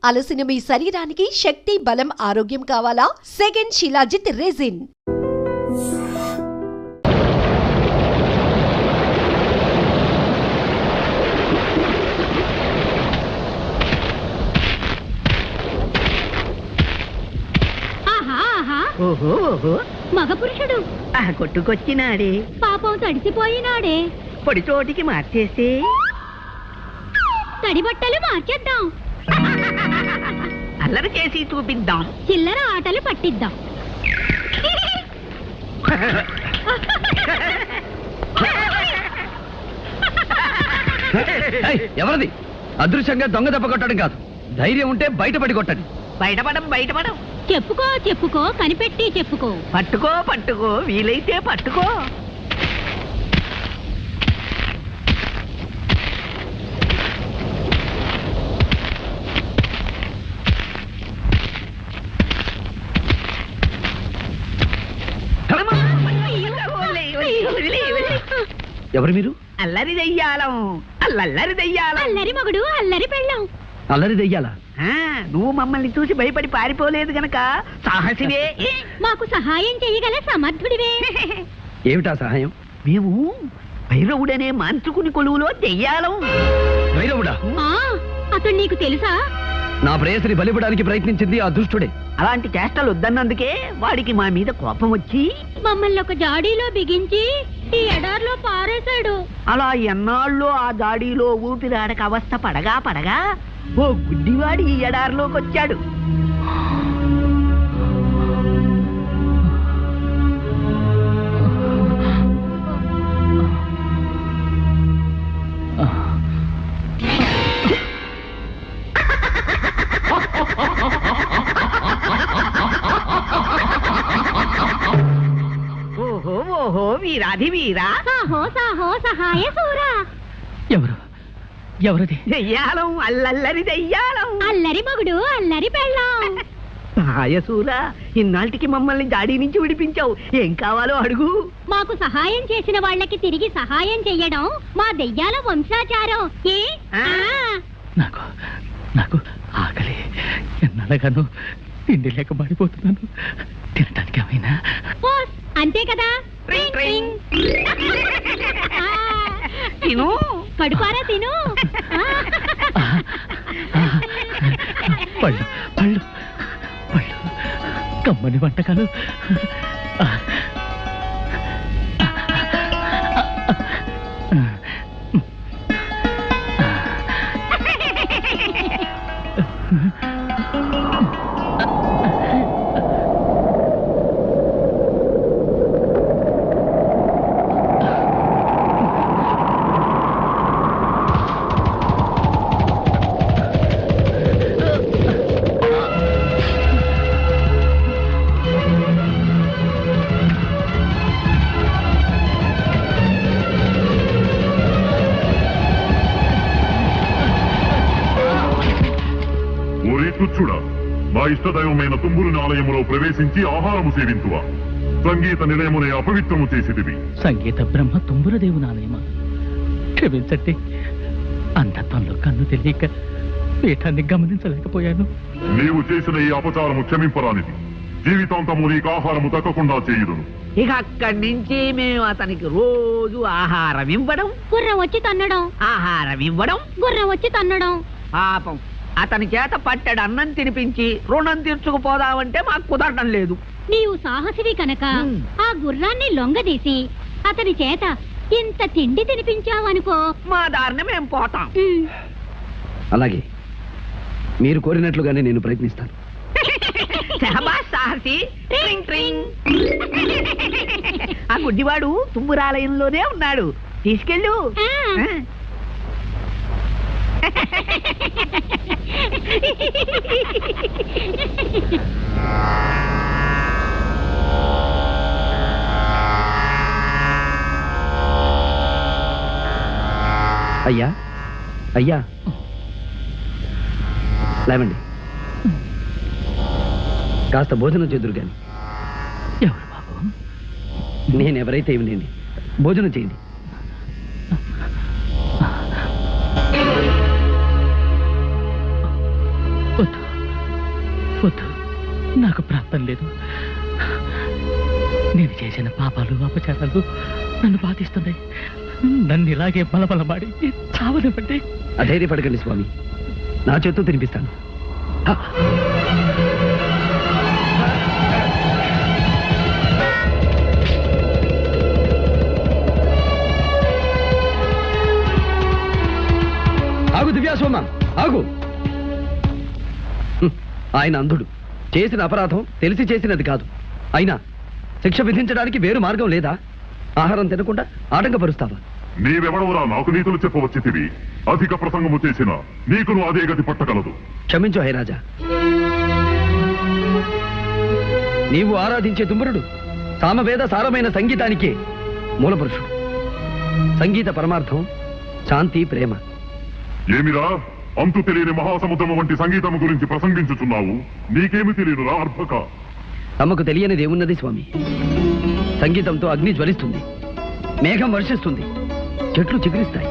అలసిన మీ శరీరానికి శక్తి, బలం, ఆరోగ్యం కావాలా? Second shilajit resin. ఓహో ఓహో, మగ పురుషుడు ఆ కొట్టుకొచ్చినాడే, పాపం తడిసిపోయినాడే. పొడి చోటికి మార్చేసి తడి బట్టలు మార్చేద్దాం, అల్లరి చేసి చూపిద్దాం, చిల్లర ఆటలు పట్టిద్దాం. ఎవరిది? అదృశ్యంగా దొంగ దెబ్బ కొట్టడం కాదు, ధైర్యం ఉంటే బయటపడి కొట్టండి. బయటపడం చెప్పుకో చెప్పుకో, కనిపెట్టి చెప్పుకో. పట్టుకో పట్టుకో, వీలైతే పట్టుకో. ఎవరు మీరు? అల్లరి దెయ్యాలం, అల్లరి దెయ్యాలం. అల్లరి మగుడు, అల్లరి పెళ్ళాం. అల్లరి దెయ్యాలా? నువ్వు మమ్మల్ని చూసి భయపడి పారిపోలేదు గనక సాహసివే. మాకు సహాయం చేయగల సమర్థుడివే. ఏమిటా సహాయం? మేము భైరవుడనే మాంత్రికుని కొలువులో దెయ్యాలం. భైరవుడా? అతడు నీకు తెలుసా? నా ప్రేయసిని బలిపడానికి ప్రయత్నించింది ఆ దుష్టుడే. అలాంటి చేష్టలు వద్దన్నందుకే వాడికి మా మీద కోపం వచ్చి మమ్మల్ని ఒక జాడీలో బిగించి ఈ ఎడార్లో పారేశాడు. అలా ఎన్నాళ్ళు ఆ జాడీలో ఊపిరాడక అవస్థ పడగా ఓ గుడ్డివాడి ఈ ఎడారిలోకి వచ్చాడు. ఓహో ఓహో, వీరాధి వీరా, సాహో సాహో, సహాయ సూరా. ఎవరది? దెయ్యాలం, అల్లరి దెయ్యాలం. అల్లరి మగుడు, అల్లరి పెళ్ళాం. సహాయసూరా, ఇన్నాళ్ళకి మమ్మల్ని జాడీ నుంచి విడిపించావు. ఏం కావాలో అడుగు. మాకు సహాయం చేసిన వాళ్ళకి తిరిగి సహాయం చెయ్యడం మా దెయ్యాల వంశాచారం. నాకు ఆకలి, ఎన్నడగాను తిండి లేక పడిపోతున్నాను. తినటానికి ఏమైనా? అంతే కదా. తిను, కడుపారా తిను. పళ్ళు పళ్ళు పళ్ళు, కమ్మని వంటకాలు. తుచ్చుడా, మా ఇష్టదైవమైన తుంబురుని ఆలయములో ప్రవేశించి ఆహారము సేవింతువా? సంగీత నిలయమునే అపవిత్రము చేసిదివి. సంగీత బ్రహ్మ తుంబురదేవుని ఆలయమా? క్షమించండి, అంధత్వంలో కన్ను తెలియక పీఠాన్ని గమనించలేకపోయాను. నీవు చేసిన ఈ అపచారము క్షమింపరానిది. జీవితాంతము నీకు ఆహారము దక్కకుండా చేయుదును. ఇక అక్కడి నుంచి మేము అతనికి రోజు ఆహారం ఇవ్వడం, గుర్రం వచ్చి తన్నడం, ఆహారం ఇవ్వడం, గుర్రం వచ్చి తన్నడం. పాపం అతని చేత పట్టెడు అన్నం తినిపించి రుణం తీర్చుకుపోదామంటే మాకు కుదరడం లేదు. నీవు సాహసివి కనుక ఆ గుర్రాన్ని లొంగదీసి అతని చేత ఇంత తిండి తినిపించావనుకో, మా దారిని మేము పోతాం. అలాగే, మీరు కోరినట్లుగానే నేను ప్రయత్నిస్తాను. శహబాష్ సాహసి. ట్రింగ్ ట్రింగ్. ఆ గుడ్డివాడు తుంబురాలయంలోనే ఉన్నాడు, తీసుకెళ్ళు. అయ్యా అయ్యా, లేవండి, కాస్త భోజనం చేదురు గాని. ఎవరు బాబు? నేనెవరైతే ఇవ్వలేండి, భోజనం చేయండి. వద్దు వద్దు, నాకు ప్రాప్తం లేదు. నేను చేసిన పాపాలు అపచారాలు నన్ను బాధిస్తున్నాయి. నన్ను ఇలాగే బలబలమాడి చావనివ్వండి. అధైర్యపడకండి స్వామి, నా చేత్తో తినిపిస్తాను. ఆగు దివ్యాసోమ, ఆగు. ఆయన అంధుడు, చేసిన అపరాధం తెలిసి చేసినది కాదు. అయినా శిక్ష విధించడానికి వేరు మార్గం లేదా? ఆహారం తినకుండా ఆటంకపరుస్తావా? నీవెవడవురా నాకు నీతులు చెప్పవచ్చితివి? అధిక ప్రసంగము చేసిన నీకును అదే గతి పట్టగలదు. క్షమించు హైరాజా. నీవు ఆరాధించే తుమ్మురుడు సామవేద సారమైన సంగీతానికే మూలపురుషుడు. సంగీత పరమార్థం శాంతి, ప్రేమ. ఏమిరా అంతు తెలియని మహాసముద్రము వంటి సంగీతము గురించి ప్రసంగించుచున్నావు? నీకేమి తెలియనురా అర్భక? తమకు తెలియనిది ఏమున్నది స్వామి? సంగీతంతో అగ్ని జ్వలిస్తుంది, మేఘం వర్షిస్తుంది, చెట్లు చిగురిస్తాయి,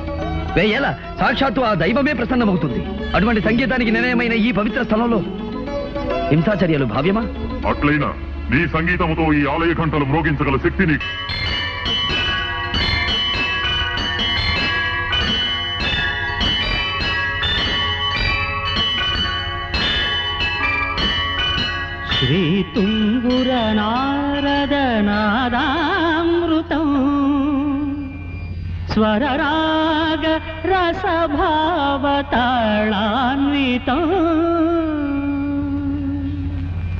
వేయేలా సాక్షాత్తు ఆ దైవమే ప్రసన్నమవుతుంది. అటువంటి సంగీతానికి నిర్ణయమైన ఈ పవిత్ర స్థలంలో హింసాచర్యలు భావ్యమా? అట్లయినా నీ సంగీతముతో ఈ ఆలయ ఘంటలు మ్రోగించగల శక్తి నీకు. శ్రీ తుంగుర నారద నాదామృతం స్వరరాగ రసభావతాళాన్వితం.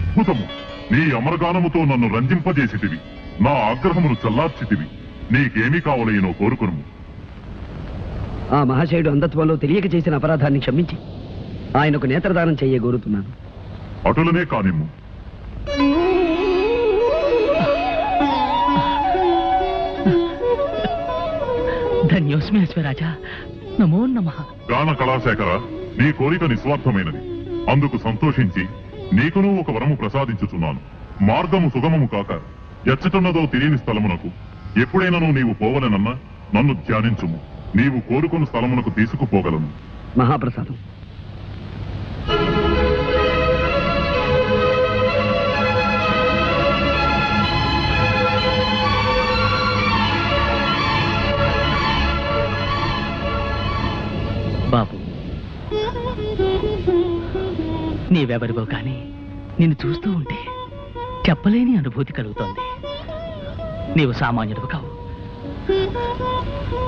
అద్భుతము! నీ అమరగానముతో నన్ను రంజింపజేసితివి, నా ఆగ్రహమును చల్లార్చితివి. నీకేమీ కావలేనో కోరుకును. ఆ మహాశయుడు అంధత్వంలో తెలియక చేసిన అపరాధాన్ని క్షమించి ఆయనకు నేత్రదానం చెయ్య కోరుతున్నాను. అటులనే కానిమ్ము. ధన్యోస్మి అశ్వరాజా, నమో నమః. గాన కళాశేఖర, నీ కోరిక నిస్వార్థమైనది. అందుకు సంతోషించి నీకును ఒక వరము ప్రసాదించుచున్నాను. మార్గము సుగమము కాక ఎచ్చటున్నదో తెలియని స్థలమునకు ఎప్పుడైనాను నీవు పోవలనన్నా నన్ను ధ్యానించుము. నీవు కోరుకున్న స్థలమునకు తీసుకుపోగలను. మహాప్రసాదం. బాబు, నీవెవరివో కానీ నిన్ను చూస్తూ ఉంటే చెప్పలేని అనుభూతి కలుగుతోంది. నీవు సామాన్యుడు కావు.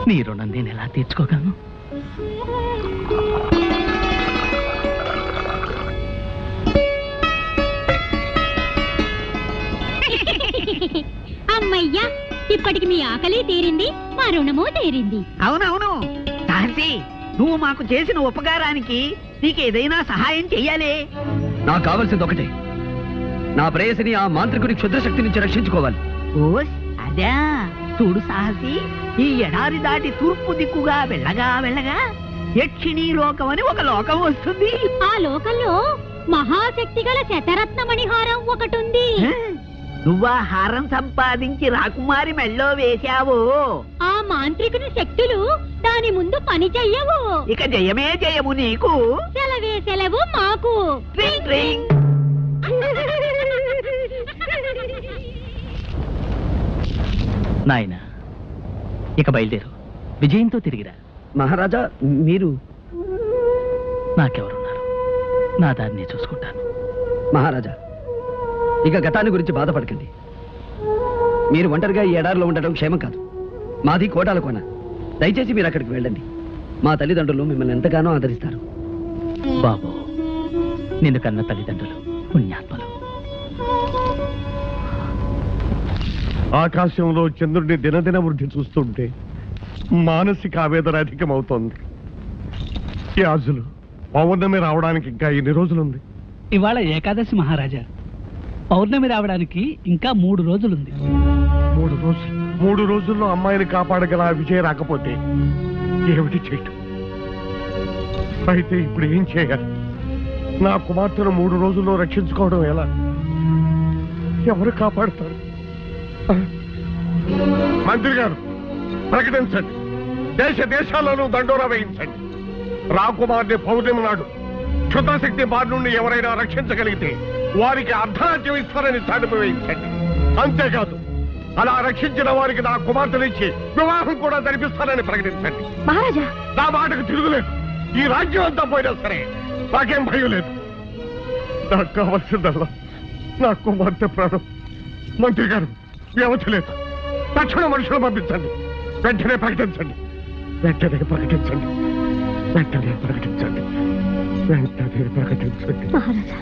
నీ రుణం నేను ఎలా తీర్చుకోగలను? అమ్మయ్యా, ఇప్పటికి మీ ఆకలి తీరింది, మా రుణము తీరింది. అవునవును తాసి, నువ్వు మాకు చేసిన ఉపకారానికి నీకేదైనా సహాయం చెయ్యాలే. నాకు కావలసింది ఒకటే, నా ప్రేయసిని ఆ మాంత్రికుడి క్షుద్రశక్తి నుంచి రక్షించుకోవాలి. ఓస్ అదా. చూడు సాహసి, ఈ ఎడారి దాటి తూర్పు దిక్కుగా వెళ్ళగా యక్షిణీ లోకం అని ఒక లోకం వస్తుంది. ఆ లోకంలో మహాశక్తి గల శతరత్నమణిహారం ఒకటుంది. నువ్వా హారం సంపాదించి రాకుమారి మెళ్ళో వేశావో, ఆ మాంత్రికుని శక్తులు దాని ముందు పని చెయ్యవు. ఇక జయమే జయము నీకు. సెలవే సెలవు మాకు. ట్రింగ్ ట్రింగ్. నాయన, ఇక బయలుదేరు. విజయంతో తిరిగిరా. మహారాజా, మీరు? నాకెవరున్నారు? నా దాన్ని చూసుకుంటాను. మహారాజా, ఇక గతాన్ని గురించి బాధపడకండి. మీరు ఒంటరిగా ఈ ఎడారిలో ఉండటం క్షేమం కాదు. మాది కోటాల కోన. దయచేసి మీరు అక్కడికి వెళ్ళండి. మా తల్లిదండ్రులు మిమ్మల్ని ఎంతగానో ఆదరిస్తారు. బాబు, నిన్ను కన్న తల్లిదండ్రులు పుణ్యాత్మలు. ఆకాశంలో చంద్రుడిని దినదిన వృద్ధి చూస్తుంటే మానసిక ఆవేదన అధికమవుతోంది. యాజులు, పౌర్ణమి రావడానికి ఇంకా ఎన్ని రోజులుంది? ఇవాళ ఏకాదశి మహారాజా. పౌర్ణమి రావడానికి ఇంకా 3 రోజులుంది. 3 రోజులు? 3 రోజుల్లో అమ్మాయిని కాపాడగల ఆ విజయ రాకపోతే ఏమిటి చేయటం? అయితే ఇప్పుడు ఏం చేయాలి? నా కుమార్తెను 3 రోజుల్లో రక్షించుకోవడం ఎలా? ఎవరు కాపాడతారు? మంత్రి గారు, ప్రకటించండి. దేశాల్లోనూ దండోరా వేయించండి. రాకుమార్ని పౌర్ణమి నాడు క్షుద్రశక్తి బారి నుండి ఎవరైనా రక్షించగలిగితే వారికి అర్ధరాజ్యం ఇస్తారని చాటుపు వేయించండి. అంతేకాదు అలా రక్షించిన వారికి నా కుమార్తెనిచ్చి వివాహం కూడా జరిపిస్తానని ప్రకటించండి. మహారాజా నా మాటకు తిరుగులేదు. ఈ రాజ్యం అంతా పోయినా సరే నాకేం భయం లేదు. నాకు కావాల్సిందల్లా నా కుమార్తె ప్రాణం. మంత్రి గారు వ్యవధి లేదు. తక్షణ మనుషులు పంపించండి. వెంటనే ప్రకటించండి. వెంటనే ప్రకటించండి. వెంటనే ప్రకటించండి. వెంటనే ప్రకటించండి. మహారాజా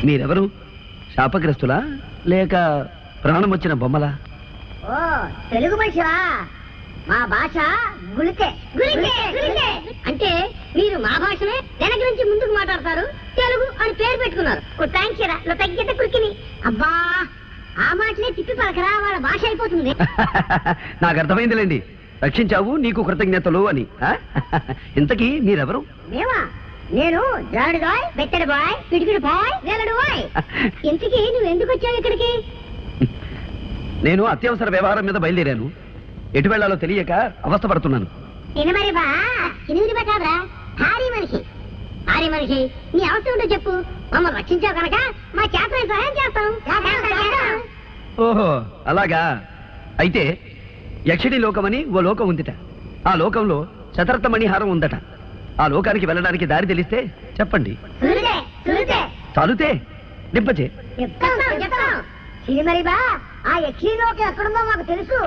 మీరెవరు? శాపగ్రస్తులా లేక ప్రాణం వచ్చిన బొమ్మలా? ఓ తెలుగు మనిషివా? మా భాష గుళికే గుళికే గుళికే అంటే మీరు మా భాషనే వెనక నుంచి ముందుకు మాట్లాడతారు. తెలుగు అని పేరు పెట్టుకున్నారు. తగ్గితే కురికిని అబ్బా ఆ మాటలే తిప్పి పలకరా, వాళ్ళ భాష అయిపోతుంది. నాకు అర్థమైందిలేండి. రక్షించావు, నీకు కృతజ్ఞతలు అని. ఇంతకీ మీరెవరు? మేమా? నేను జాడు బాయ్, బెత్తడి బాయ్, పిడికిడి బాయ్, వేలడు బాయ్. ఇంతకీ నువ్వు ఎందుకు వచ్చావు ఇక్కడికి? నేను అత్యవసర వ్యవహారం మీద బయలుదేరాను. ఎటు వెళ్లాలో తెలియక అవస్థపడుతున్నాను. మరి బా ఎనిమిది కాదురా, భారీ మనిషి. భారీ మనిషి నీ అవసరం ఉంటే చెప్పు, మమ్మల్ని రక్షించావు కనుక మా చేతనే సహాయం చేస్తాం. ఓహో అలాగా. అయితే యక్షిణి లోకమని ఓ లోకం ఉందిట. ఆ లోకంలో శతరత్న మణిహారం ఉందట. ఆ లోకానికి వెళ్ళడానికి దారి తెలిస్తే చెప్పండి. చాలుతే నింపచే మరి బా ఆ యక్షి లోకం ఎక్కడుందో మాకు తెలుసు.